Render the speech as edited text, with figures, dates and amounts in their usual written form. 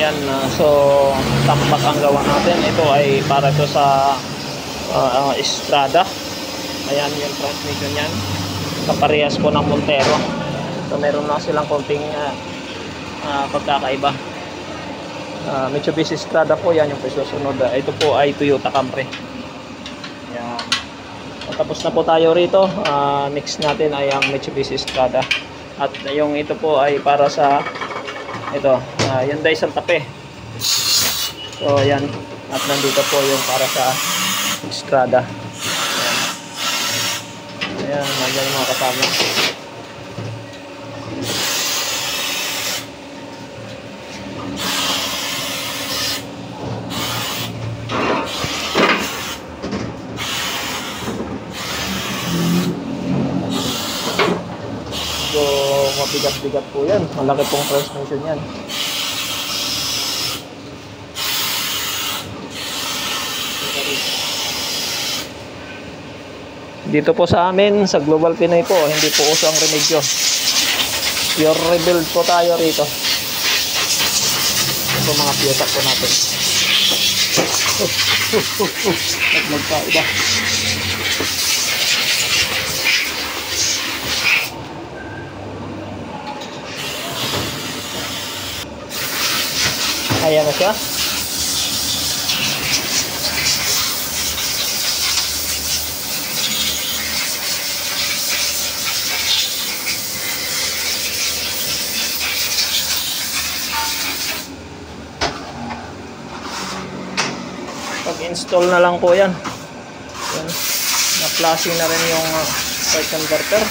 Ayan, so tambak ang gawa natin. Ito ay para to sa Estrada. Ayan yung transmission yan. Kaparehas po ng Montero. So meron na silang konting pagkakaiba. Mitsubishi Estrada po yan yung susunod. Ito po ay Toyota Camry. Ayan. Tapos na po tayo rito. Next natin ay ang Mitsubishi Estrada. At yung ito po ay para sa ito, Hyundai Santa Fe. So ayan. At nandito po yung para sa Estrada. Ayan, nandiyan yung mga kasama. So, mabigat-bigat po yan. Malaki pong transmission yan. Dito po sa amin, sa Global Pinoy po, hindi po uso ang remedyo. Pure rebuild po tayo rito. Ito po mga piyota po natin. At magkaiba. Ayan na siya. Pag-install na lang po yan. Na-flashing na rin yung spark converter.